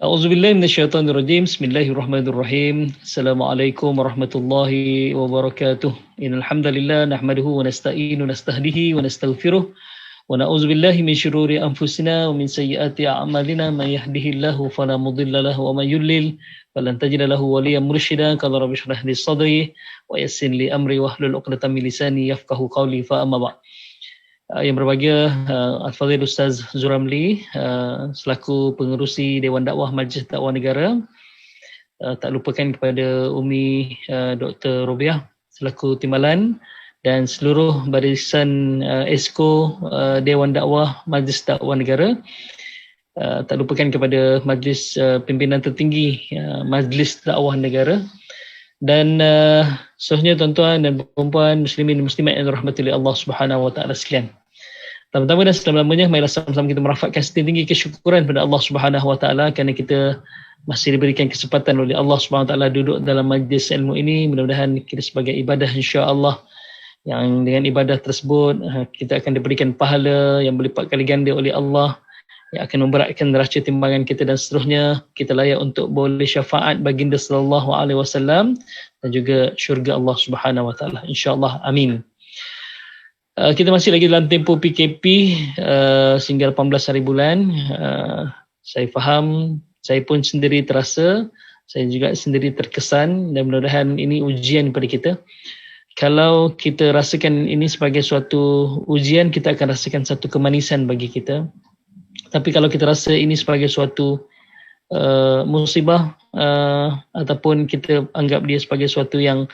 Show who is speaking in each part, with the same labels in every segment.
Speaker 1: A'udzubillahi minasyaitonirrajim. Bismillahirrahmanirrahim. Assalamualaikum warahmatullahi wabarakatuh. Innal hamdalillah nahmaduhu wa nasta'inu nastahdihi wa nastaghfiruh wa na'udzubillahi min syururi anfusina wa min sayyiati a'malina may yahdihillahu fala mudilla lahu wa may yudlil falan tajida lahu waliyyan mursyida. Qala rabbi shrah li sadri wa yassir li amri wahlul 'uqdatam min lisani yafqahu qawli. Fa amma ba'd. Yang berbahagia Al-Fadhil Ustaz Zuramli selaku pengerusi Dewan Dakwah Majlis Dakwah Negara, tak lupakan kepada Umi Dr. Robiah selaku timbalan dan seluruh barisan Esko Dewan Dakwah Majlis Dakwah Negara, tak lupakan kepada Majlis Pimpinan Tertinggi Majlis Dakwah Negara dan seterusnya tuan-tuan dan puan-puan muslimin dan muslimat yang dirahmati oleh Allah Subhanahu wa taala sekalian. Pertama-tama dan selama-lamanya marilah sama-sama kita merafatkan setinggi kesyukuran pada Allah Subhanahu wa taala kerana kita masih diberikan kesempatan oleh Allah Subhanahu wa taala duduk dalam majlis ilmu ini. Mudah-mudahan kita sebagai ibadah insya-Allah yang dengan ibadah tersebut kita akan diberikan pahala yang berlipat kali ganda oleh Allah, yang akan memberatkan neraca timbangan kita dan seterusnya. Kita layak untuk boleh syafaat baginda sallallahu alaihi wasallam dan juga syurga Allah Subhanahu wa taala insya-Allah. Amin. Kita masih lagi dalam tempoh PKP sehingga 18 hari bulan. Saya faham, saya pun sendiri terasa, saya juga sendiri terkesan dan mudah-mudahan ini ujian kepada kita. Kalau kita rasakan ini sebagai suatu ujian, kita akan rasakan satu kemanisan bagi kita. Tapi kalau kita rasa ini sebagai suatu musibah ataupun kita anggap dia sebagai suatu yang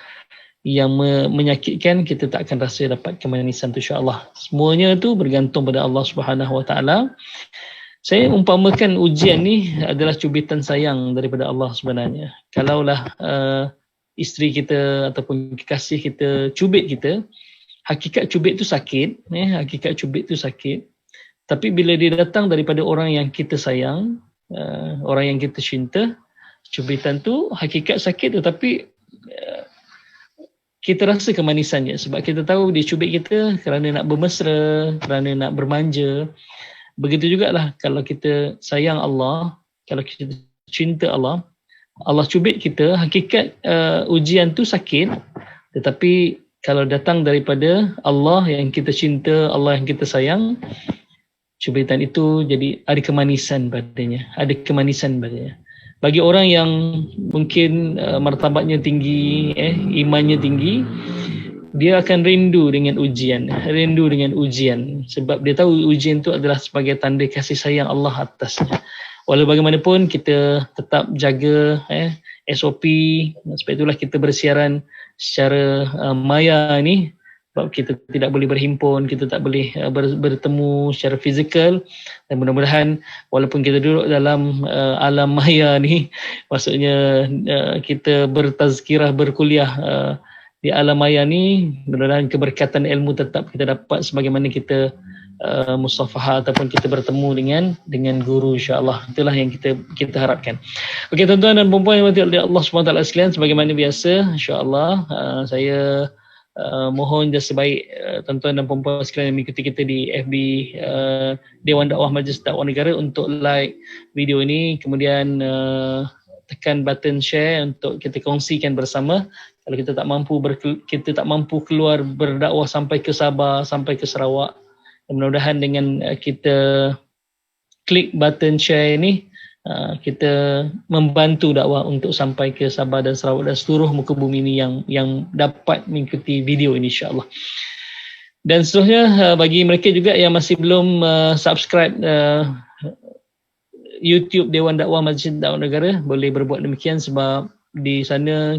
Speaker 1: menyakitkan, kita tak akan rasa dapat kemanisan tu insya-Allah. Semuanya tu bergantung pada Allah Subhanahu wa taala. Saya umpamakan ujian ni adalah cubitan sayang daripada Allah sebenarnya. Kalaulah isteri kita ataupun kekasih kita cubit kita, hakikat cubit tu sakit, hakikat cubit tu sakit. Tapi bila dia datang daripada orang yang kita sayang, orang yang kita cinta, cubitan tu hakikat sakit tetapi kita rasa kemanisannya sebab kita tahu dia cubit kita kerana nak bermesra, kerana nak bermanja. Begitu jugalah kalau kita sayang Allah, kalau kita cinta Allah, Allah cubit kita, hakikat ujian tu sakit, tetapi kalau datang daripada Allah yang kita cinta, Allah yang kita sayang, cubitan itu jadi ada kemanisan padanya, ada kemanisan padanya. Bagi orang yang mungkin martabatnya tinggi, imannya tinggi, dia akan rindu dengan ujian, sebab dia tahu ujian itu adalah sebagai tanda kasih sayang Allah atasnya. Walau bagaimanapun kita tetap jaga SOP, sebab itulah kita bersiaran secara maya ni. Sebab kita tidak boleh berhimpun, kita tak boleh bertemu secara fizikal, dan mudah-mudahan walaupun kita duduk dalam alam maya ni, maksudnya kita bertazkirah, berkuliah di alam maya ni, mudah-mudahan keberkatan ilmu tetap kita dapat sebagaimana kita musafahah ataupun kita bertemu dengan guru insya-Allah. Itulah yang kita harapkan. Okey tuan-tuan dan puan-puan yang dirahmati oleh Allah Subhanahu wa taala sekalian, sebagaimana biasa insya-Allah saya mohon jasa baik tuan-tuan dan puan-puan sekalian yang mengikuti kita di FB Dewan Dakwah Majlis Dakwah Negara untuk like video ini, kemudian tekan button share untuk kita kongsikan bersama. Kalau kita tak mampu keluar berdakwah sampai ke Sabah, sampai ke Sarawak, mudah-mudahan dengan kita klik button share ini, kita membantu dakwah untuk sampai ke Sabah dan Sarawak dan seluruh muka bumi ini yang dapat mengikuti video ini insya-Allah. Dan seterusnya bagi mereka juga yang masih belum subscribe YouTube Dewan Dakwah Majlis Dakwah Negara, boleh berbuat demikian sebab di sana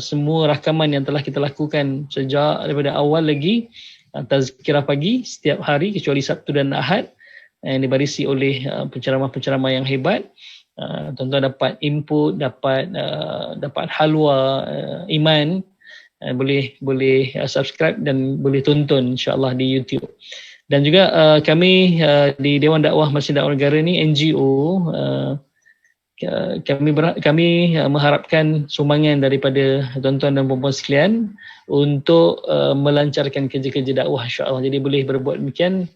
Speaker 1: semua rakaman yang telah kita lakukan sejak daripada awal lagi, tazkirah pagi setiap hari kecuali Sabtu dan Ahad, yang dibarisi oleh penceramah-penceramah yang hebat. Tuan-tuan dapat input, dapat halwa iman, boleh subscribe dan boleh tonton insya-Allah di YouTube. Dan juga kami di Dewan Dakwah Majlis Dakwah Negara ni NGO, kami mengharapkan sumbangan daripada tuan-tuan dan puan-puan sekalian untuk melancarkan kerja-kerja dakwah insya-Allah. Jadi boleh berbuat demikian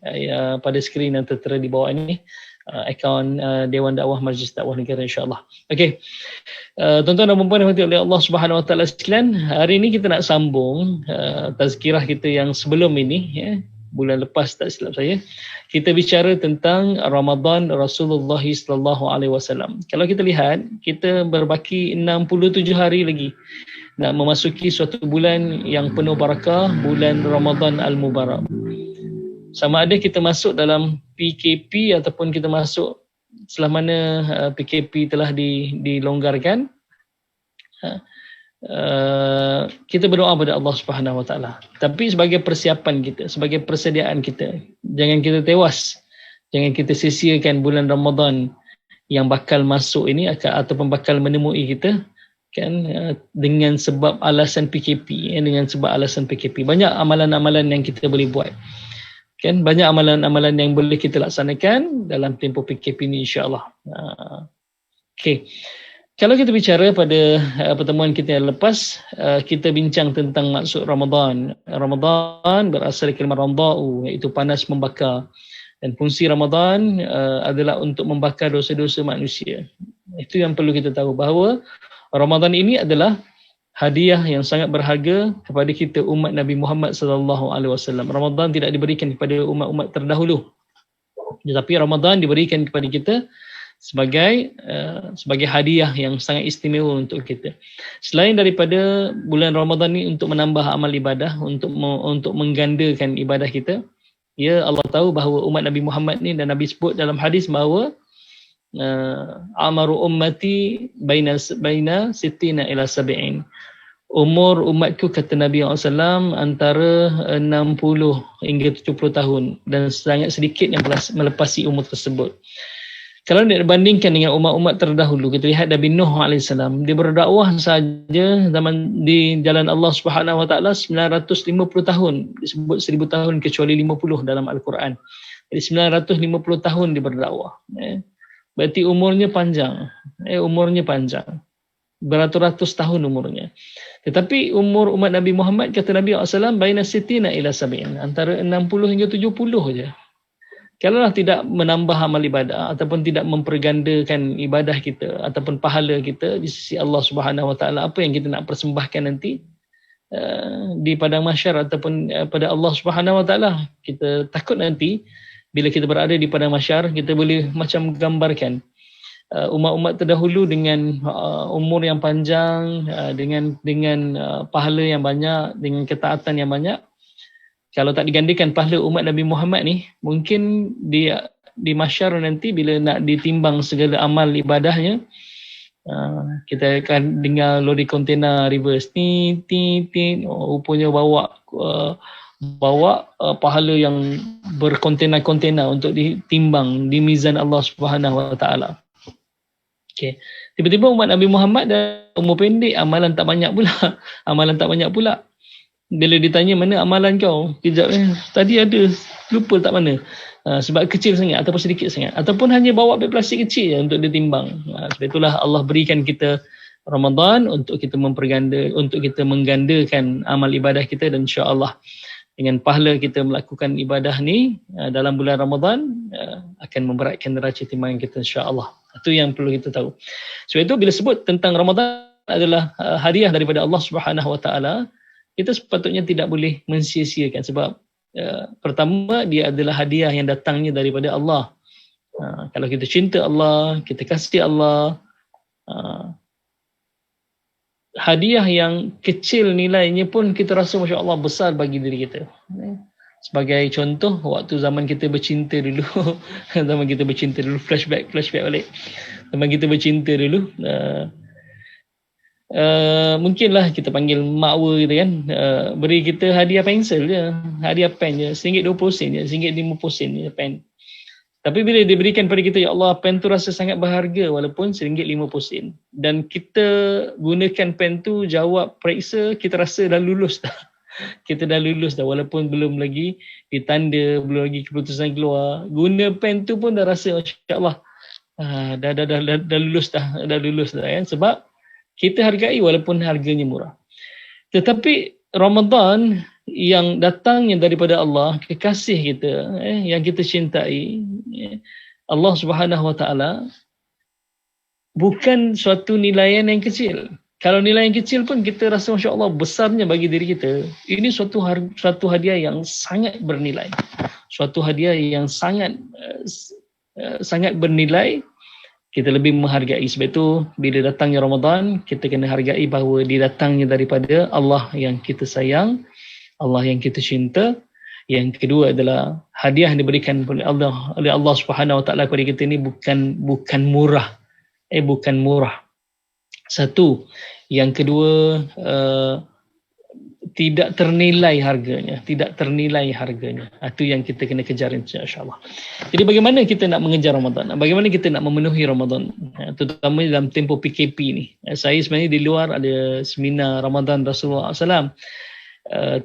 Speaker 1: pada skrin yang tertera di bawah ini. akaun Dewan Dakwah Majlis Dakwah Negara, insya-Allah. Okey. Tuan-tuan dan puan-puan yang dirahmati oleh Allah Subhanahu Wa Taala sekalian, hari ini kita nak sambung tazkirah kita yang sebelum ini, ya. Bulan lepas tak silap saya, kita bicara tentang Ramadan Rasulullah sallallahu alaihi wasallam. Kalau kita lihat, kita berbaki 67 hari lagi nak memasuki suatu bulan yang penuh barakah, bulan Ramadan Al-Mubarak. Sama ada kita masuk dalam PKP ataupun kita masuk setelah mana PKP telah dilonggarkan, kita berdoa kepada Allah Subhanahu Wa Taala. Tapi sebagai persiapan kita, sebagai persediaan kita, jangan kita tewas, jangan kita sia-siakan bulan Ramadan yang bakal masuk ini ataupun bakal menemui kita, kan, dengan sebab alasan PKP, dengan sebab alasan PKP. Banyak amalan-amalan yang kita boleh buat, kan, banyak amalan-amalan yang boleh kita laksanakan dalam tempoh PKP ini, insya-Allah. Okey. Kalau kita bicara pada pertemuan kita yang lepas, kita bincang tentang maksud Ramadan. Ramadan berasal dari kalimah ramda'u, iaitu panas membakar. Dan fungsi Ramadan adalah untuk membakar dosa-dosa manusia. Itu yang perlu kita tahu, bahawa Ramadan ini adalah hadiah yang sangat berharga kepada kita umat Nabi Muhammad sallallahu alaihi wasallam. Ramadan tidak diberikan kepada umat-umat terdahulu, tetapi Ramadan diberikan kepada kita sebagai hadiah yang sangat istimewa untuk kita. Selain daripada bulan Ramadan ni untuk menambah amal ibadah, untuk menggandakan ibadah kita, ya, Allah tahu bahawa umat Nabi Muhammad ni, dan Nabi sebut dalam hadis bahawa amaru ummati baina sittina ila sab'in. Umur umatku, kata Nabi SAW, antara 60 hingga 70 tahun, dan sangat sedikit yang melepasi umur tersebut. Kalau dibandingkan dengan umat-umat terdahulu, kita lihat Nabi Nuh AS, dia berdakwah saja zaman di jalan Allah Subhanahu Wa Taala 950 tahun, disebut 1000 tahun kecuali 50 dalam Al-Quran. Jadi 950 tahun dia berdakwah. Berarti umurnya panjang, beratus-ratus tahun umurnya. Tetapi umur umat Nabi Muhammad, kata Nabi SAW, baina sittina ila sab'in, antara 60 hingga 70 saja. Kalaulah tidak menambah amal ibadah ataupun tidak mempergandakan ibadah kita ataupun pahala kita di sisi Allah Subhanahu Wa Taala, apa yang kita nak persembahkan nanti di padang mahsyar ataupun pada Allah Subhanahu Wa Taala? Kita takut nanti bila kita berada di padang mahsyar, kita boleh macam gambarkan umat-umat terdahulu dengan umur yang panjang, dengan pahala yang banyak, dengan ketaatan yang banyak. Kalau tak digandakan pahala umat Nabi Muhammad ni, mungkin dia di mahsyar nanti bila nak ditimbang segala amal ibadahnya, kita akan dengar lori kontena reverse, rupanya bawa pahala yang berkontena-kontena untuk ditimbang di mizan Allah Subhanahu Wa Taala. Okay. Tiba-tiba umat Nabi Muhammad dah umur pendek, amalan tak banyak pula. Bila ditanya mana amalan kau, kejap tadi ada, lupa tak mana. Sebab kecil sangat ataupun sedikit sangat, ataupun hanya bawa beg plastik kecil je untuk ditimbang. Sebab itulah Allah berikan kita Ramadan untuk kita menggandakan amal ibadah kita, dan insya-Allah dengan pahala kita melakukan ibadah ni dalam bulan Ramadan akan memberatkan neraca timbangan kita, insya-Allah. Itu yang perlu kita tahu. Sebab itu bila sebut tentang Ramadan adalah hadiah daripada Allah Subhanahu Wa Taala, kita sepatutnya tidak boleh mensia-siakan, sebab pertama, dia adalah hadiah yang datangnya daripada Allah. Kalau kita cinta Allah, kita kasih Allah, hadiah yang kecil nilainya pun kita rasa Masya Allah besar bagi diri kita. Sebagai contoh, waktu zaman kita bercinta dulu, flashback balik. Zaman kita bercinta dulu, mungkinlah kita panggil makwa kita kan, beri kita hadiah pensel je, hadiah pen je, RM1.20 je, RM1.50 je pen. Tapi bila diberikan pada kita, ya Allah, pen tu rasa sangat berharga walaupun RM1.50, dan kita gunakan pen tu, jawab periksa, kita rasa dah lulus dah. Kita dah lulus dah walaupun belum lagi ditanda, belum lagi keputusan keluar. Guna pen tu pun dah rasa masya-Allah dah lulus dah kan, sebab kita hargai walaupun harganya murah. Tetapi Ramadan yang datangnya daripada Allah, kekasih kita, yang kita cintai, Allah Subhanahu Wa Taala bukan suatu nilaian yang kecil. Kalau nilai yang kecil pun kita rasa Masya Allah besarnya bagi diri kita. Ini suatu hadiah yang sangat bernilai. Suatu hadiah yang sangat bernilai. Kita lebih menghargai. Sebab itu bila datangnya Ramadan, kita kena hargai bahawa dia datangnya daripada Allah yang kita sayang, Allah yang kita cinta. Yang kedua adalah hadiah yang diberikan oleh Allah Subhanahu Wa Taala kepada kita ini bukan murah. Bukan murah. Satu. Yang kedua, tidak ternilai harganya. Tidak ternilai harganya. Itu yang kita kena kejar insyaAllah. Jadi bagaimana kita nak mengejar Ramadan? Bagaimana kita nak memenuhi Ramadan? Terutama dalam tempoh PKP ni. Saya sebenarnya di luar ada seminar Ramadan Rasulullah SAW.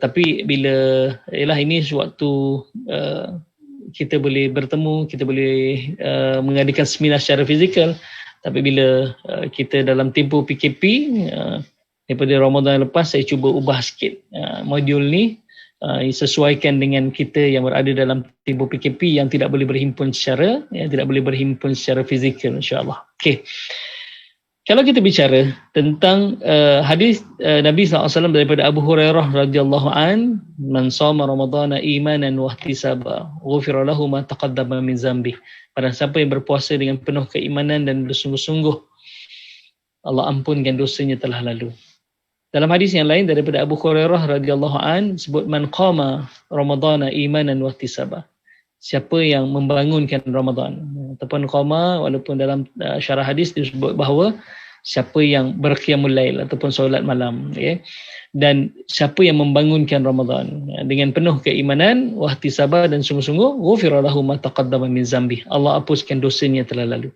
Speaker 1: Tapi bila ini sewaktu kita boleh bertemu, kita boleh mengadakan seminar secara fizikal. Tapi bila kita dalam tempoh PKP, daripada Ramadan lepas, saya cuba ubah sikit modul ni, sesuaikan dengan kita yang berada dalam tempoh PKP yang tidak boleh berhimpun secara fizikal insyaAllah. Okay. Kalau kita bicara tentang hadis Nabi SAW daripada Abu Hurairah radhiyallahu an, man shoma ramadhana imanan wa ihtisaba ghufira lahu ma taqaddama min zambi. Pada siapa yang berpuasa dengan penuh keimanan dan bersungguh-sungguh, Allah ampunkan dosanya telah lalu. Dalam hadis yang lain daripada Abu Hurairah radhiyallahu an sebut man qama ramadhana imanan wa ihtisaba. Siapa yang membangunkan Ramadan ataupun qama, walaupun dalam syarah hadis disebut bahawa siapa yang berqiyamul lail ataupun solat malam, dan siapa yang membangunkan Ramadan dengan penuh keimanan wa ihtisaba dan sungguh-sungguh, ghufira lahu ma taqaddama min zambi. Allah hapuskan dosanya telah lalu.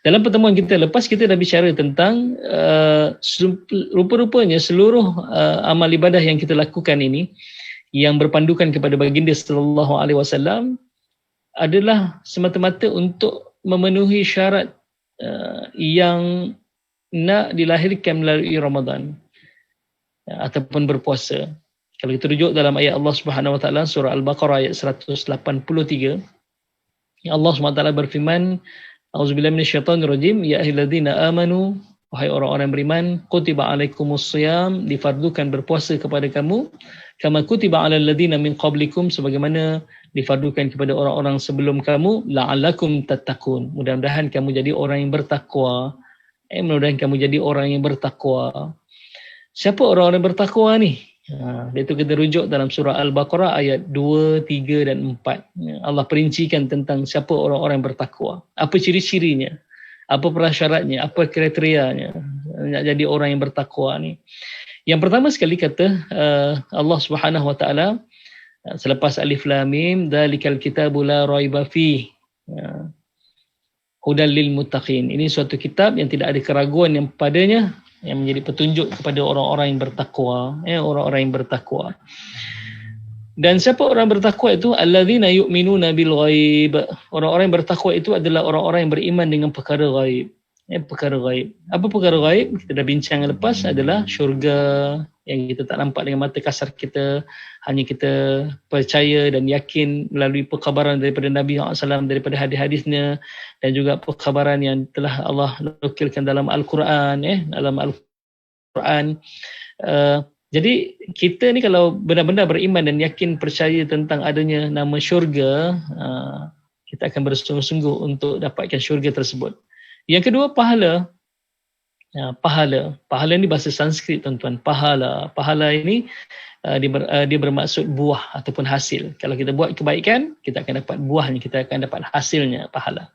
Speaker 1: Dalam pertemuan kita lepas, kita dah bicara tentang rupa-rupanya seluruh amal ibadah yang kita lakukan ini yang berpandukan kepada baginda sallallahu alaihi wasallam adalah semata-mata untuk memenuhi syarat yang nak dilahirkan melalui Ramadan ataupun berpuasa. Kalau kita rujuk dalam ayat Allah Subhanahu Wa Taala surah Al-Baqarah ayat 183, Allah Subhanahu Wa Taala berfirman, A'udzubillahi minasyaitonirrajim, ya ayyuhalladzina amanu, wahai orang-orang beriman, kutiba alaikumusshiyam, difardukan berpuasa kepada kamu, kama kutiba alal ladzina min qablikum, sebagaimana difardukan kepada orang-orang sebelum kamu, la'allakum tattaqun. Mudah-mudahan kamu jadi orang yang bertakwa. Mudah-mudahan kamu jadi orang yang bertakwa. Siapa orang-orang bertakwa ni? Itu kita rujuk dalam surah Al-Baqarah ayat 2, 3 dan 4. Allah perincikan tentang siapa orang-orang bertakwa. Apa ciri-cirinya? Apa prasyaratnya? Apa kriterianya nak jadi orang yang bertakwa ni? Yang pertama sekali kata Allah Subhanahu Wa Taala selepas Alif Lam Mim, dzalikal kitabu la raiba fihi hudal lil muttaqin. Ini suatu kitab yang tidak ada keraguan yang padanya, yang menjadi petunjuk kepada orang-orang yang bertakwa, orang-orang yang bertakwa. Dan siapa orang bertakwa itu? Alladzina yu'minuna bil ghaib. Orang-orang yang bertakwa itu adalah orang-orang yang beriman dengan perkara ghaib. Perkara ghaib. Apa perkara ghaib? Kita dah bincang lepas, adalah syurga yang kita tak nampak dengan mata kasar kita, hanya kita percaya dan yakin melalui perkabaran daripada Nabi SAW, daripada hadis-hadisnya, dan juga perkabaran yang telah Allah nukilkan dalam Al-Quran, dalam Al-Quran. Jadi kita ni kalau benar-benar beriman dan yakin percaya tentang adanya nama syurga, kita akan bersungguh-sungguh untuk dapatkan syurga tersebut. Yang kedua, pahala. Pahala ni bahasa Sanskrit, tuan-tuan. Pahala ini dia bermaksud buah ataupun hasil. Kalau kita buat kebaikan, kita akan dapat buahnya, kita akan dapat hasilnya, pahala.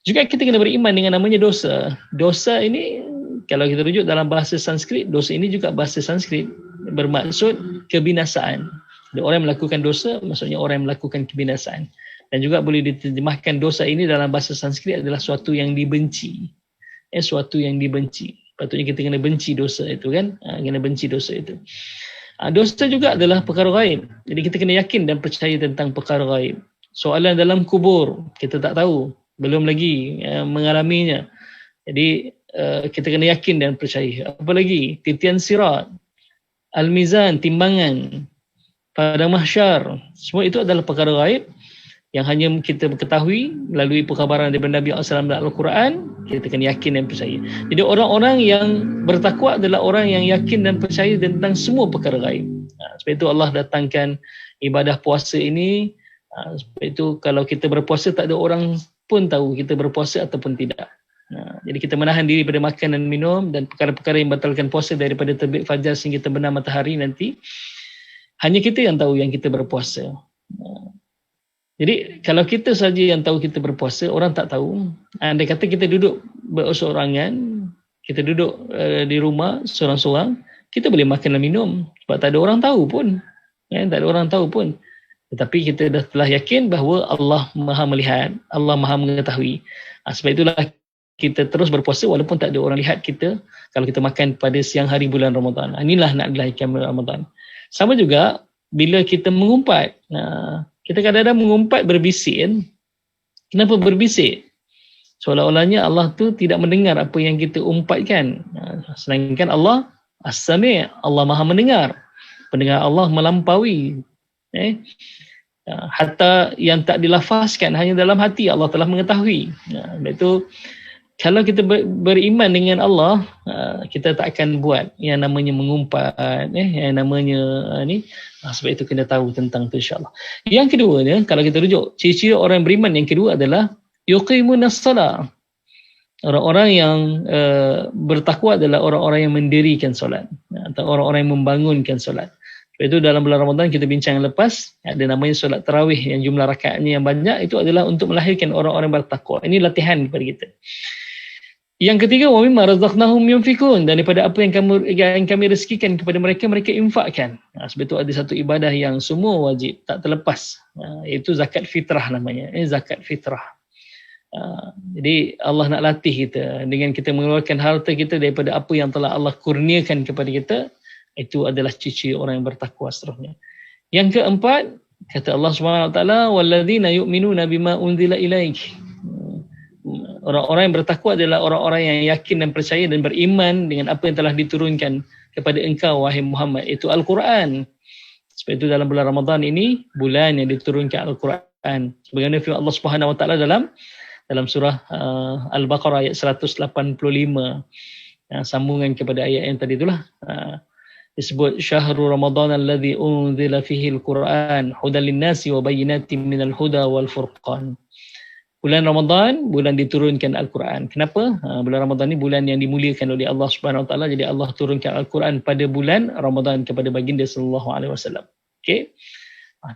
Speaker 1: Juga kita kena beriman dengan namanya dosa. Dosa ini, kalau kita rujuk dalam bahasa Sanskrit, dosa ini juga bahasa Sanskrit bermaksud kebinasaan. Jadi orang yang melakukan dosa, maksudnya orang yang melakukan kebinasaan. Dan juga boleh diterjemahkan dosa ini dalam bahasa Sanskrit adalah suatu yang dibenci. Suatu yang dibenci. Patutnya kita kena benci dosa itu kan. Kena benci dosa itu. Dosa juga adalah perkara gaib. Jadi kita kena yakin dan percaya tentang perkara gaib. Soalan dalam kubur, kita tak tahu. Belum lagi mengalaminya. Jadi kita kena yakin dan percaya. Apa lagi? Titian sirat, al-mizan, timbangan, pada mahsyar. Semua itu adalah perkara gaib yang hanya kita ketahui melalui perkabaran daripada Nabi SAW dan Al-Quran, kita kena yakin dan percaya. Jadi orang-orang yang bertakwa adalah orang yang yakin dan percaya tentang semua perkara gaib. Sebab itu Allah datangkan ibadah puasa ini. Sebab itu kalau kita berpuasa, tak ada orang pun tahu kita berpuasa ataupun tidak. Jadi kita menahan diri pada makan dan minum dan perkara-perkara yang batalkan puasa daripada terbit fajar sehingga terbenam matahari nanti. Hanya kita yang tahu yang kita berpuasa. Jadi kalau kita saja yang tahu kita berpuasa, orang tak tahu. Andai kata kita duduk berseorangan, kita duduk di rumah seorang-seorang, kita boleh makan dan minum sebab tak ada orang tahu pun. Tak ada orang tahu pun. Tetapi kita dah telah yakin bahawa Allah Maha melihat, Allah Maha mengetahui. Sebab itulah kita terus berpuasa walaupun tak ada orang lihat kita kalau kita makan pada siang hari bulan Ramadan. Inilah nak dilahirkan bulan Ramadan. Sama juga bila kita mengumpat. Kita kadang-kadang mengumpat berbisik kan. Kenapa berbisik? Seolah-olahnya Allah tu tidak mendengar apa yang kita umpatkan. Sedangkan Allah As-Sami', Allah Maha mendengar. Pendengar Allah melampaui. Hatta yang tak dilafazkan hanya dalam hati Allah telah mengetahui. Itu kalau kita beriman dengan Allah, kita tak akan buat yang namanya mengumpat, yang namanya ni. Sebab itu kena tahu tentang itu insya-Allah. Yang kedua ni, kalau kita rujuk ciri-ciri orang beriman yang kedua adalah yuqimunas salat. Orang-orang yang bertakwa adalah orang-orang yang mendirikan solat atau orang-orang yang membangunkan solat. Sebab itu dalam bulan Ramadan kita bincang yang lepas, ada namanya solat tarawih yang jumlah rakaatnya yang banyak, itu adalah untuk melahirkan orang-orang bertakwa. Ini latihan kepada kita. Yang ketiga, wa mimma razaqnahum yunfikun, daripada apa yang kami rezekikan kepada mereka, mereka infakkan. Sebab itu ada satu ibadah yang semua wajib, tak terlepas, iaitu zakat fitrah namanya. Zakat fitrah. Jadi Allah nak latih kita dengan kita mengeluarkan harta kita daripada apa yang telah Allah kurniakan kepada kita. Itu adalah ciri orang yang bertakwa seterusnya. Yang keempat, kata Allah SWT, walladzina yu'minuna bima unzila ilaik. Orang-orang yang bertakwa adalah orang-orang yang yakin dan percaya dan beriman dengan apa yang telah diturunkan kepada engkau wahai Muhammad, itu Al-Quran. Sebab itu dalam bulan Ramadan ini bulan yang diturunkan Al-Quran. Sebagaimana firman Allah Subhanahu Wa Taala dalam surah Al-Baqarah ayat 185, sambungan kepada ayat yang tadi itulah. Disebut syahrul Ramadan alladzi unzila fihi al-Quran hudan lin-nasi wa bayyinatin minal huda wal furqan. Bulan Ramadan, bulan diturunkan Al-Quran. Kenapa? Bulan Ramadan ni bulan yang dimuliakan oleh Allah Subhanahu Wa Taala. Jadi Allah turunkan Al-Quran pada bulan Ramadan kepada baginda sallallahu alaihi wasallam. Okey.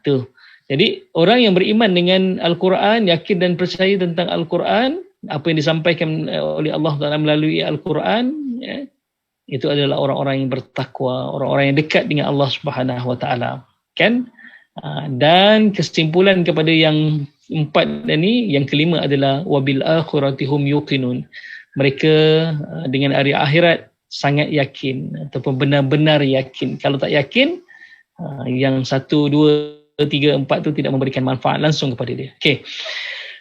Speaker 1: Tu. Jadi orang yang beriman dengan Al-Quran, yakin dan percaya tentang Al-Quran, apa yang disampaikan oleh Allah Taala melalui Al-Quran, itu adalah orang-orang yang bertakwa, orang-orang yang dekat dengan Allah Subhanahu Wa Taala. Kan? Dan kesimpulan kepada yang empat ini, yang kelima adalah wabil akhirati hum yuqinun. Mereka dengan hari akhirat sangat yakin ataupun benar-benar yakin. Kalau tak yakin, yang 1, 2, 3, 4 tu tidak memberikan manfaat langsung kepada dia. Okey.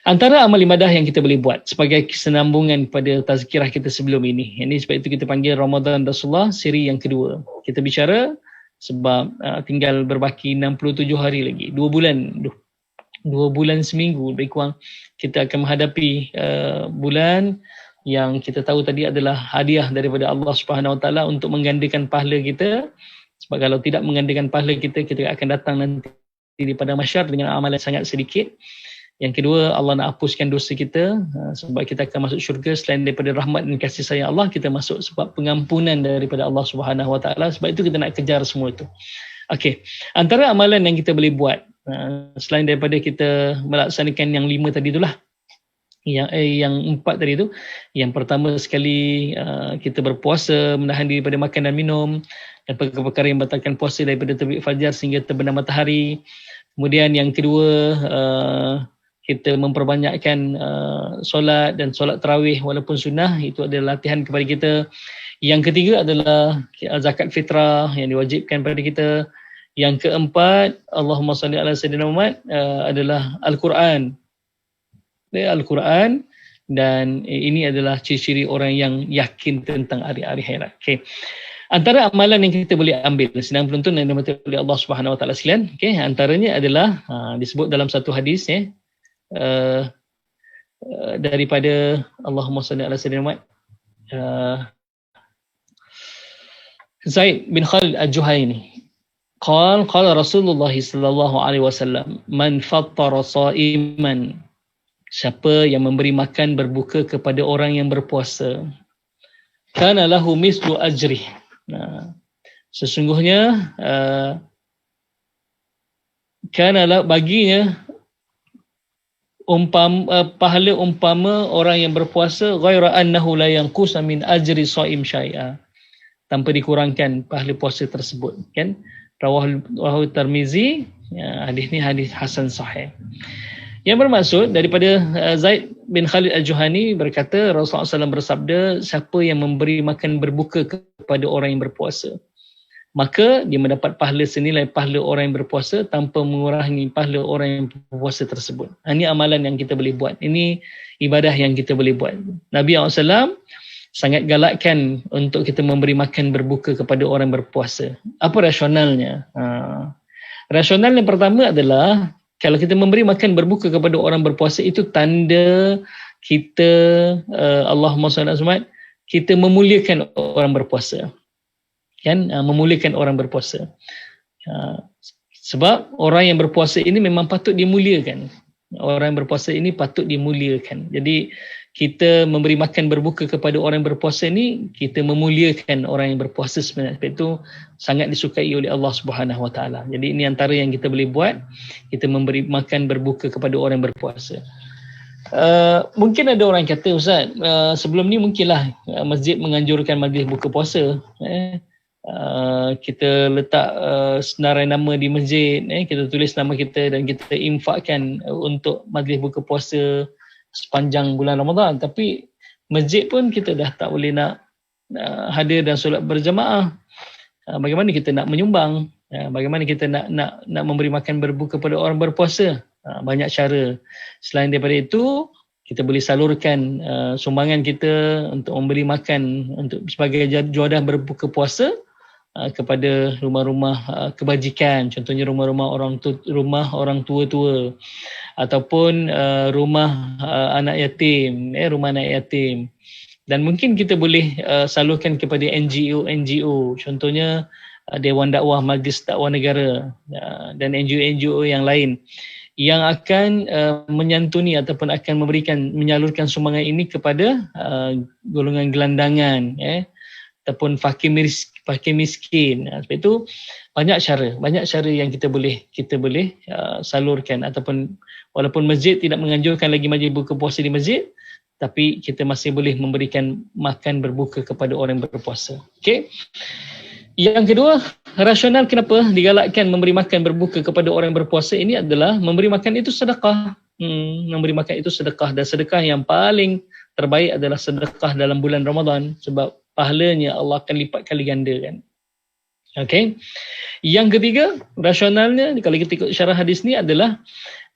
Speaker 1: Antara amal ibadah yang kita boleh buat sebagai kesenambungan pada tazkirah kita sebelum ini. Ini sebab itu kita panggil Ramadan Rasulullah siri yang kedua. Kita bicara sebab tinggal berbaki 67 hari lagi. 2 bulan seminggu lebih kurang kita akan menghadapi bulan yang kita tahu tadi adalah hadiah daripada Allah Subhanahu Wa Taala untuk menggandakan pahala kita. Sebab kalau tidak menggandakan pahala kita, kita akan datang nanti di padang mahsyar dengan amalan sangat sedikit. Yang kedua, Allah nak hapuskan dosa kita sebab kita akan masuk syurga. Selain daripada rahmat dan kasih sayang Allah, kita masuk sebab pengampunan daripada Allah Subhanahu Wa Taala. Sebab itu kita nak kejar semua itu. Okey, antara amalan yang kita boleh buat selain daripada kita melaksanakan yang 5 tadi itulah, yang 4 tadi itu, yang pertama sekali kita berpuasa, menahan diri daripada makan dan minum, dan perkara-perkara yang batalkan puasa daripada terbit fajar sehingga terbenam matahari. Kemudian yang kedua, kita memperbanyakkan solat dan solat tarawih walaupun sunnah, itu adalah latihan kepada kita. Yang ketiga adalah zakat fitrah yang diwajibkan pada kita. Yang keempat, Allahumma salli ala sayyidina Muhammad, adalah Al-Quran. Al-Quran, dan ini adalah ciri-ciri orang yang yakin tentang hari-hari akhirat. Okay. Antara amalan yang kita boleh ambil, sedang penonton yang dimati oleh Allah Subhanahu Wa Taala sekalian, okay, antaranya adalah disebut dalam satu hadis, daripada Allahumma salli ala sayyidina Muhammad, Zaid bin Khalid al-Juhani qala Rasulullah sallallahu alaihi wasallam, man fattara sha'iman, siapa yang memberi makan berbuka kepada orang yang berpuasa, kana lahu mislu ajrih, sesungguhnya kana baginya pahala umpama orang yang berpuasa, ghaira annahu la yanqusa min ajri shaim syai'a, tanpa dikurangkan pahala puasa tersebut, kan? Rawahu Tirmizi, hadis ni hadis hasan sahih. Yang bermaksud daripada Zaid bin Khalid al-Juhani berkata, Rasulullah SAW bersabda, siapa yang memberi makan berbuka kepada orang yang berpuasa, maka dia mendapat pahala senilai pahala orang yang berpuasa tanpa mengurangi pahala orang yang berpuasa tersebut. Ini amalan yang kita boleh buat. Ini ibadah yang kita boleh buat. Nabi SAW sangat galakkan untuk kita memberi makan berbuka kepada orang berpuasa. Apa rasionalnya? Rasional yang pertama adalah, kalau kita memberi makan berbuka kepada orang berpuasa, itu tanda kita, Allahumma salli ala Muhammad, kita memuliakan orang berpuasa. Kan? Memuliakan orang berpuasa. Sebab orang yang berpuasa ini memang patut dimuliakan. Orang yang berpuasa ini patut dimuliakan. Jadi kita memberi makan berbuka kepada orang yang berpuasa ini, kita memuliakan orang yang berpuasa sebenarnya. Sebab itu sangat disukai oleh Allah Subhanahu Wa Taala. Jadi ini antara yang kita boleh buat, kita memberi makan berbuka kepada orang yang berpuasa. Mungkin ada orang kata, Ustaz, sebelum ni mungkinlah masjid menganjurkan majlis buka puasa. Kita letak senarai nama di masjid, kita tulis nama kita dan kita infakkan untuk majlis buka puasa sepanjang bulan Ramadan. Tapi masjid pun kita dah tak boleh nak hadir dan solat berjamaah. Bagaimana kita nak menyumbang? Bagaimana kita nak memberi makan berbuka kepada orang berpuasa? Banyak cara. Selain daripada itu, kita boleh salurkan sumbangan kita untuk memberi makan untuk sebagai juadah berbuka puasa kepada rumah-rumah kebajikan, contohnya rumah-rumah orang tua-tua, ataupun rumah anak yatim, rumah anak yatim. Dan mungkin kita boleh salurkan kepada NGO, contohnya Dewan Dakwah Majlis Dakwah Negara dan NGO yang lain yang akan menyantuni ataupun akan menyalurkan sumbangan ini kepada golongan gelandangan, ataupun fakir miskin. Sebab itu banyak cara yang kita boleh salurkan, ataupun walaupun masjid tidak menganjurkan lagi majlis buka puasa di masjid, tapi kita masih boleh memberikan makan berbuka kepada orang yang berpuasa. Okey. Yang kedua, rasional kenapa digalakkan memberi makan berbuka kepada orang yang berpuasa ini adalah memberi makan itu sedekah. Memberi makan itu sedekah, dan sedekah yang paling terbaik adalah sedekah dalam bulan Ramadan, sebab pahalanya Allah akan lipat kali ganda, kan. Okey. Yang ketiga, rasionalnya kalau kita ikut syarah hadis ni adalah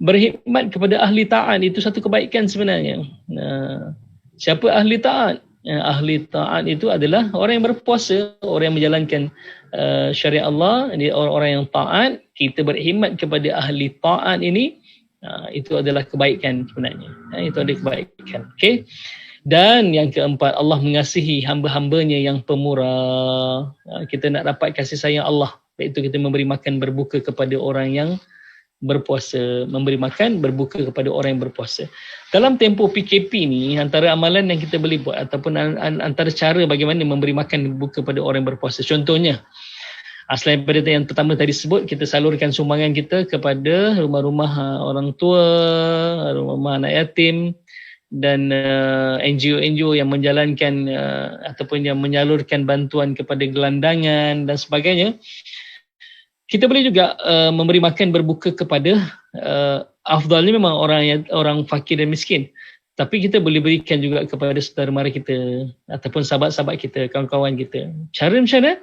Speaker 1: berkhidmat kepada ahli taat, itu satu kebaikan sebenarnya. Siapa ahli taat? Ahli taat itu adalah orang yang berpuasa, orang yang menjalankan syariat Allah, ini orang-orang yang taat. Kita berkhidmat kepada ahli taat ini, itu adalah kebaikan sebenarnya. Itu adalah kebaikan. Okey. Dan yang keempat, Allah mengasihi hamba-hambanya yang pemurah. Kita nak dapat kasih sayang Allah, iaitu kita memberi makan berbuka kepada orang yang berpuasa, memberi makan berbuka kepada orang yang berpuasa. Dalam tempoh PKP ni, antara amalan yang kita boleh buat ataupun antara cara bagaimana memberi makan berbuka kepada orang yang berpuasa. Contohnya, selain daripada yang pertama tadi sebut, kita salurkan sumbangan kita kepada rumah-rumah orang tua, rumah anak yatim, dan NGO yang menjalankan ataupun yang menyalurkan bantuan kepada gelandangan dan sebagainya. Kita boleh juga memberi makan berbuka kepada afdalnya memang orang fakir dan miskin, tapi kita boleh berikan juga kepada saudara mara kita ataupun sahabat-sahabat kita, kawan-kawan kita. Cara macam mana?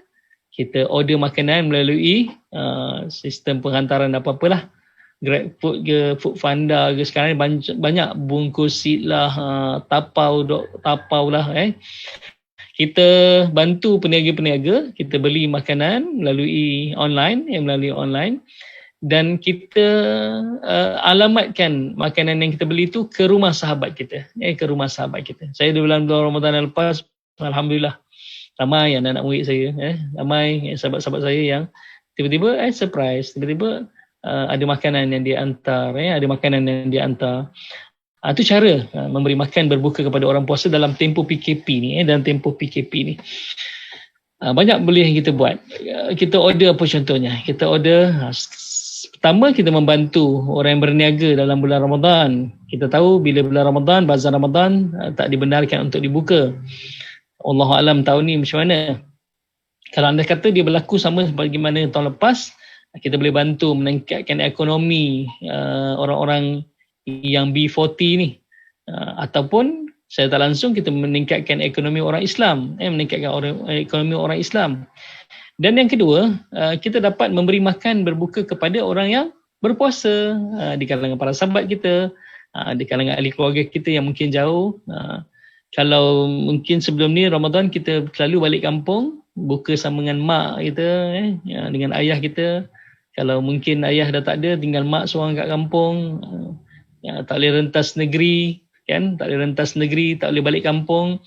Speaker 1: Kita order makanan melalui sistem penghantaran apa-apalah, GrabFood ke, Foodpanda ke, sekarang banyak bungkus seat lah, tapau lah. Kita bantu peniaga-peniaga, kita beli makanan melalui online, dan kita alamatkan makanan yang kita beli tu ke rumah sahabat kita, ke rumah sahabat kita. Saya di bulan Ramadan yang lepas, alhamdulillah, ramai anak-anak murid saya, ramai sahabat-sahabat saya yang tiba-tiba surprise, tiba-tiba ada makanan yang dia hantar, ada makanan yang dia hantar. Itu cara memberi makan berbuka kepada orang puasa dalam tempoh PKP ni, dalam tempoh PKP ni. Banyak boleh kita buat. Kita order apa contohnya? Kita order, pertama kita membantu orang yang berniaga dalam bulan Ramadan. Kita tahu bila bulan Ramadan, bazar Ramadan tak dibenarkan untuk dibuka. Allahualam tahun ni macam mana? Kalau anda kata dia berlaku sama sebagaimana tahun lepas, kita boleh bantu meningkatkan ekonomi orang-orang yang B40 ni, ataupun saya tak langsung kita meningkatkan ekonomi orang Islam, meningkatkan ekonomi orang Islam. Dan yang kedua, kita dapat memberi makan berbuka kepada orang yang berpuasa, di kalangan para sahabat kita, di kalangan ahli keluarga kita yang mungkin jauh. Kalau mungkin sebelum ni Ramadan kita selalu balik kampung, buka sama dengan mak kita, dengan ayah kita. Kalau mungkin ayah dah tak ada, tinggal mak seorang kat kampung, tak boleh rentas negeri, kan? Tak boleh rentas negeri, tak boleh balik kampung.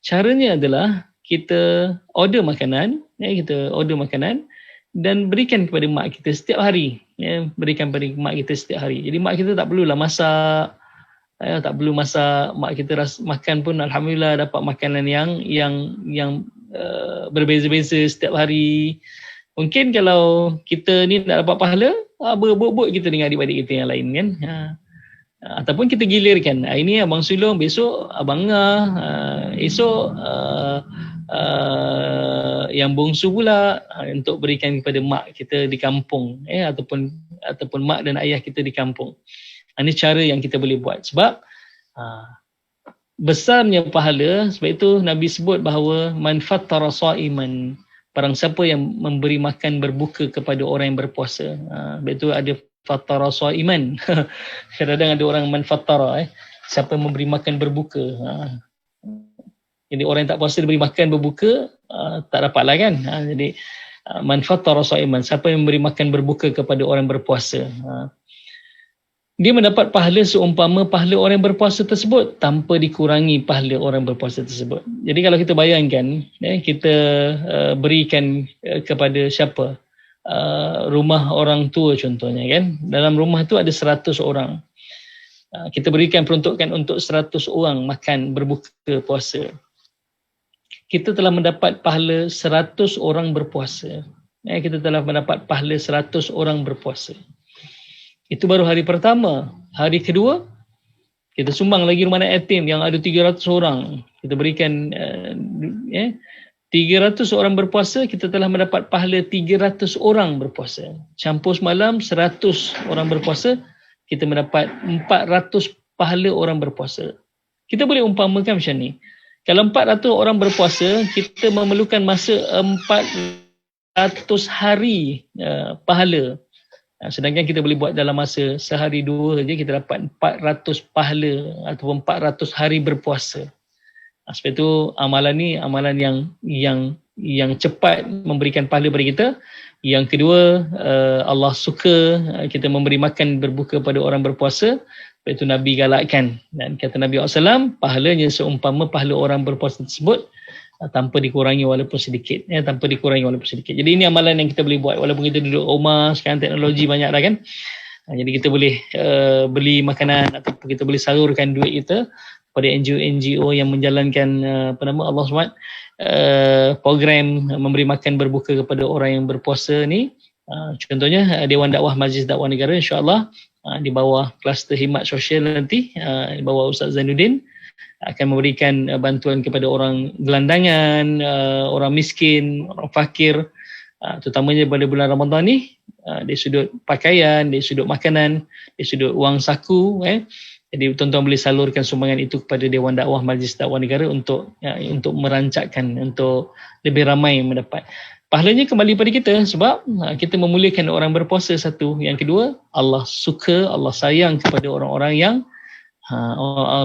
Speaker 1: Caranya adalah kita order makanan, kita order makanan dan berikan kepada mak kita setiap hari, berikan kepada mak kita setiap hari. Jadi mak kita tak perlulah masak, tak perlu masak, mak kita makan pun alhamdulillah dapat makanan yang berbeza-beza setiap hari. Mungkin kalau kita ni nak dapat pahala, berbut-but kita dengan adik-adik kita yang lain, kan? Ataupun kita gilirkan, hari ni Abang Sulong, besok Abang Ngah, esok yang bongsu pula, untuk berikan kepada mak kita di kampung, ataupun mak dan ayah kita di kampung. Ini cara yang kita boleh buat. Sebab besarnya pahala, sebab itu Nabi sebut bahawa man fattara sha'iman, barang siapa yang memberi makan berbuka kepada orang yang berpuasa. Sebab itu ada fattara sha'iman. Kadang-kadang ada orang man fattara, siapa yang memberi makan berbuka. Jadi orang yang tak puasa diberi makan berbuka, tak dapatlah, kan? Jadi man fattara sha'iman, siapa yang memberi makan berbuka kepada orang berpuasa, dia mendapat pahala seumpama pahala orang yang berpuasa tersebut tanpa dikurangi pahala orang berpuasa tersebut. Jadi kalau kita bayangkan, kita berikan kepada siapa? Rumah orang tua contohnya, kan? Dalam rumah tu ada 100 orang. Kita berikan peruntukan untuk 100 orang makan berbuka puasa. Kita telah mendapat pahala 100 orang berpuasa. Kita telah mendapat pahala 100 orang berpuasa. Itu baru hari pertama. Hari kedua, kita sumbang lagi rumah anak yatim yang ada 300 orang. Kita berikan 300 orang berpuasa, kita telah mendapat pahala 300 orang berpuasa. Campur semalam 100 orang berpuasa, kita mendapat 400 pahala orang berpuasa. Kita boleh umpamakan macam ni. Kalau 400 orang berpuasa, kita memerlukan masa 400 hari pahala. Sedangkan kita boleh buat dalam masa sehari dua saja, kita dapat 400 pahala ataupun 400 hari berpuasa. Sebab itu amalan ni amalan yang cepat memberikan pahala kepada kita. Yang kedua, Allah suka kita memberi makan berbuka pada orang berpuasa. Sebab itu Nabi galakkan, dan kata Nabi SAW, pahalanya seumpama pahala orang berpuasa tersebut, tanpa dikurangi walaupun sedikit, tanpa dikurangi walaupun sedikit. Jadi ini amalan yang kita boleh buat walaupun kita duduk rumah. Sekarang teknologi banyak dah, kan? Jadi kita boleh beli makanan ataupun kita boleh salurkan duit kita kepada NGO yang menjalankan Allah SWT program memberi makan berbuka kepada orang yang berpuasa ni. Contohnya Dewan Dakwah Majlis Dakwah Negara, insya-Allah di bawah kluster khidmat sosial nanti, di bawah Ustaz Zainuddin, akan memberikan bantuan kepada orang gelandangan, orang miskin, orang fakir, terutamanya pada bulan Ramadan ni, dari sudut pakaian, dari sudut makanan, dari sudut wang saku. Jadi tuan-tuan boleh salurkan sumbangan itu kepada Dewan Dakwah Majlis Dakwah Negara untuk merancakkan, untuk lebih ramai mendapat. Pahalanya kembali pada kita sebab kita memuliakan orang berpuasa, satu. Yang kedua, Allah suka, Allah sayang kepada orang-orang yang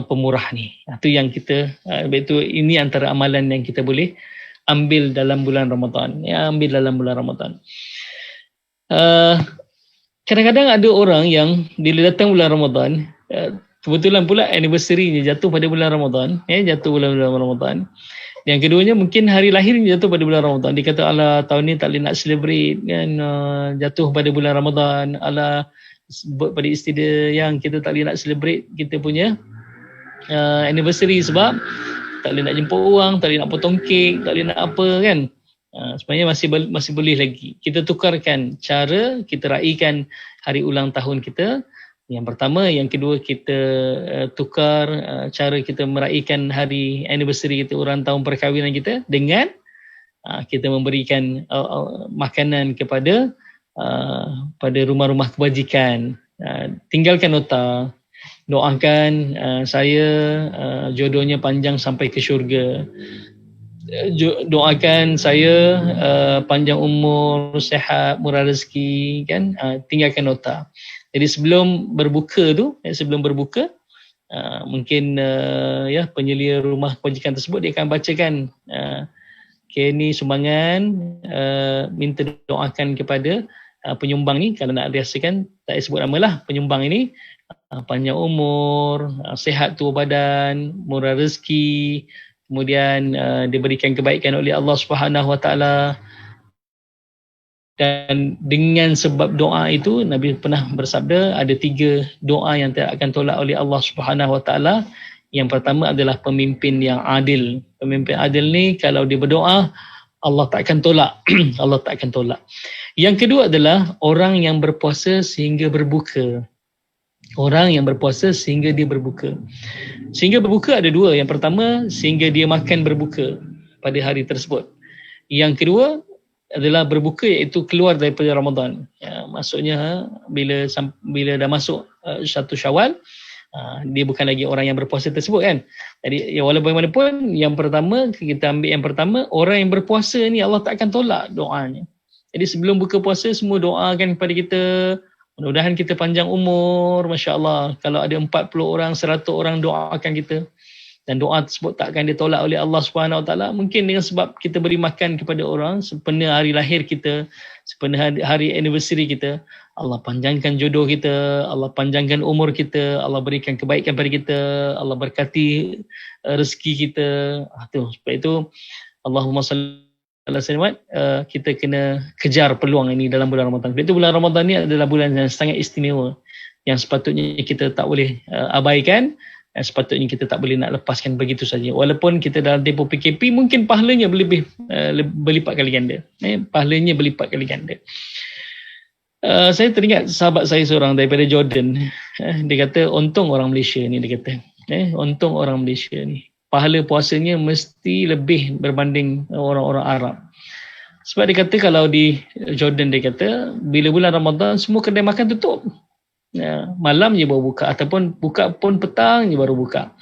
Speaker 1: pemurah ni. Itu yang kita, ini antara amalan yang kita boleh ambil dalam bulan Ramadan. Ambil dalam bulan Ramadan. kadang-kadang ada orang yang bila datang bulan Ramadan, kebetulan pula anniversary-nya jatuh pada bulan Ramadan, jatuh bulan Ramadan. Yang keduanya mungkin hari lahirnya jatuh pada bulan Ramadan. Dia kata, alah tahun ni tak boleh nak celebrate kan, jatuh pada bulan Ramadan, alah pada isteri dia yang kita tak boleh nak celebrate kita punya anniversary sebab tak boleh nak jemput orang, tak boleh nak potong kek, tak boleh nak apa kan. Sebenarnya masih boleh lagi. Kita tukarkan cara kita raikan hari ulang tahun kita. Yang pertama, yang kedua kita tukar cara kita meraihkan hari anniversary kita, ulang tahun perkahwinan kita dengan kita memberikan makanan kepada pada rumah-rumah kebajikan. Tinggalkan nota, doakan saya jodohnya panjang sampai ke syurga. Doakan saya panjang umur, sihat, murah rezeki kan. Tinggalkan nota. Jadi sebelum berbuka mungkin penyelia rumah kebajikan tersebut dia akan bacakan ni sumbangan, minta doakan kepada penyumbang ni, kalau nak dirasakan tak sebut nama lah, penyumbang ini panjang umur, sihat tubuh badan, murah rezeki, kemudian diberikan kebaikan oleh Allah Subhanahu Wa Taala. Dan dengan sebab doa itu, Nabi pernah bersabda ada 3 doa yang tidak akan tolak oleh Allah Subhanahu Wa Taala. Yang pertama adalah pemimpin yang adil. Pemimpin adil ni kalau dia berdoa, Allah tak akan tolak. Allah tak akan tolak. Yang kedua adalah orang yang berpuasa sehingga berbuka. Orang yang berpuasa sehingga dia berbuka. Sehingga berbuka ada 2. Yang pertama, sehingga dia makan berbuka pada hari tersebut. Yang kedua adalah berbuka iaitu keluar daripada Ramadan. Maksudnya bila dah masuk 1 Syawal, dia bukan lagi orang yang berpuasa tersebut kan. Jadi walaupun bagaimanapun, yang pertama kita ambil yang pertama, orang yang berpuasa ni Allah tak akan tolak doanya. Jadi sebelum buka puasa semua doakan kepada kita, mudah-mudahan kita panjang umur, masya-Allah. Kalau ada 40 orang, 100 orang doakan kita. Dan doa tersebut tak akan ditolak oleh Allah Subhanahu Wa Taala. Mungkin dengan sebab kita beri makan kepada orang sempena hari lahir kita, sempena hari anniversary kita, Allah panjangkan jodoh kita, Allah panjangkan umur kita, Allah berikan kebaikan pada kita, Allah berkati rezeki kita. Sebab itu Allahumma salli ala sayyidina kita kena kejar peluang ini dalam bulan Ramadan. Sebab itu bulan Ramadan ni adalah bulan yang sangat istimewa, yang sepatutnya kita tak boleh abaikan. Sepatutnya kita tak boleh nak lepaskan begitu saja. Walaupun kita dalam tempoh PKP, mungkin pahalanya berlipat kali ganda. Pahalanya berlipat kali ganda. Saya teringat sahabat saya seorang daripada Jordan. Dia kata, untung orang Malaysia ni, dia kata. Untung orang Malaysia ni. Pahala puasanya mesti lebih berbanding orang-orang Arab. Sebab dia kata kalau di Jordan, dia kata, bila bulan Ramadan, semua kedai makan tutup. Malam je baru buka, ataupun buka pun petang je baru buka.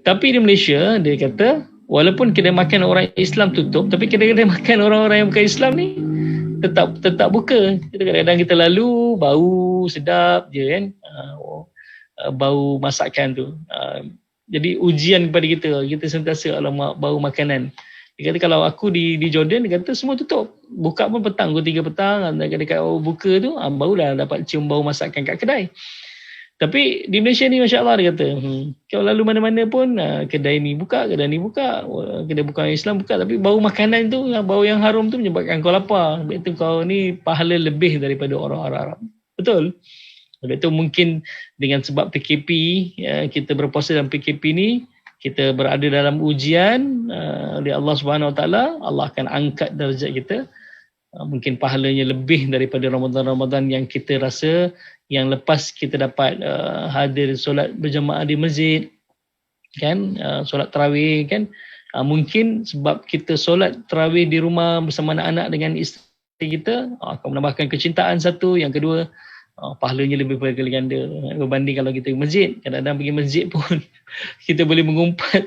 Speaker 1: Tapi di Malaysia dia kata walaupun kedai makan orang Islam tutup, tapi kedai-kedai makan orang-orang yang bukan Islam ni tetap buka. Kadang-kadang kita lalu bau sedap je kan, bau masakan tu. Jadi ujian kepada kita sentiasa alamak bau makanan. Dia kata kalau aku di Jordan, dia kata semua tutup. Buka pun petang, pukul 3 petang, dekat buka tu, barulah dapat cium bau masakan kat kedai. Tapi di Malaysia ni Masya Allah, dia kata, kalau lalu mana-mana pun, kedai ni buka, kedai bukan Islam buka, tapi bau makanan tu, bau yang harum tu menyebabkan kau lapar. Sebab itu kau ni pahala lebih daripada orang Arab. Betul? Sebab itu mungkin dengan sebab PKP, kita berpuasa dalam PKP ni, kita berada dalam ujian oleh Allah Subhanahu Wa Taala, Allah akan angkat darjat kita. Mungkin pahalanya lebih daripada Ramadan-Ramadan yang kita rasa yang lepas kita dapat hadir solat berjamaah di masjid kan, solat tarawih kan. Mungkin sebab kita solat tarawih di rumah bersama anak-anak dengan isteri kita, akan menambahkan kecintaan satu, yang kedua pahalanya lebih berkali ganda berbanding kalau kita pergi masjid. Kadang-kadang pergi masjid pun kita boleh mengumpat.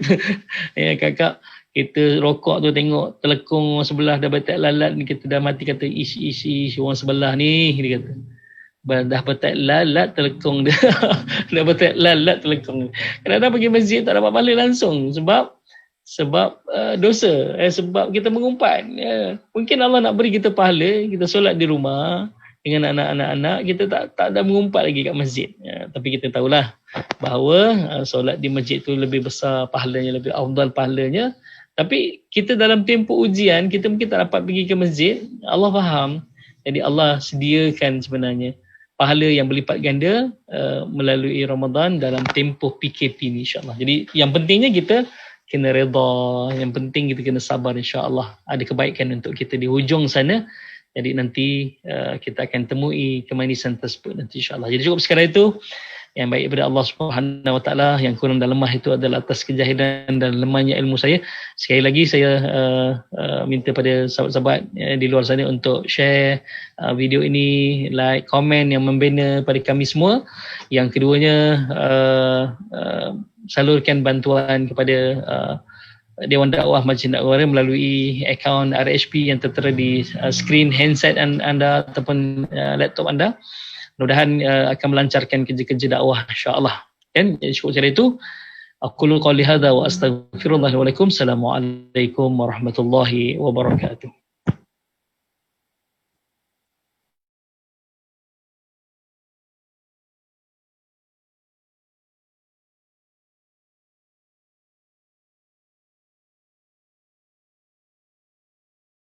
Speaker 1: Kakak kita rokok tu tengok telekung orang sebelah dah betak lalat ni, kita dah mati kata ish orang sebelah ni, dia kata dah betak lalat telekung dia. Dah betak lalat telekung. Kadang-kadang pergi masjid tak dapat pahala langsung sebab dosa, sebab kita mengumpat. Mungkin Allah nak beri kita pahala, kita solat di rumah, dengan anak-anak, kita tak ada mengumpat lagi kat masjid. Tapi kita tahulah bahawa solat di masjid tu lebih besar pahalanya, lebih afdal pahalanya. Tapi kita dalam tempoh ujian, kita mungkin tak dapat pergi ke masjid. Allah faham. Jadi Allah sediakan sebenarnya pahala yang berlipat ganda melalui Ramadan dalam tempoh PKP ni, insyaAllah. Jadi yang pentingnya kita kena redha, yang penting kita kena sabar, insyaAllah ada kebaikan untuk kita di hujung sana. Jadi nanti kita akan temui kemanisan tersebut nanti, insyaAllah. Jadi cukup sekadar itu. Yang baik daripada Allah Subhanahu Wa Taala, yang kurang dan lemah itu adalah atas kejahilan dan lemahnya ilmu saya. Sekali lagi saya minta pada sahabat-sahabat di luar sana untuk share video ini, like, komen yang membina pada kami semua. Yang keduanya salurkan bantuan kepada Dewan Dakwah Masjid Dakwah melalui akaun RHP yang tertera di skrin handset anda ataupun laptop anda. Mudah-mudahan akan melancarkan kerja-kerja dakwah, insya-Allah. Kan? Jadi cukup cara itu. Aqulu qawli hadza wa astaghfirullah wa lakum. Assalamualaikum warahmatullahi wabarakatuh.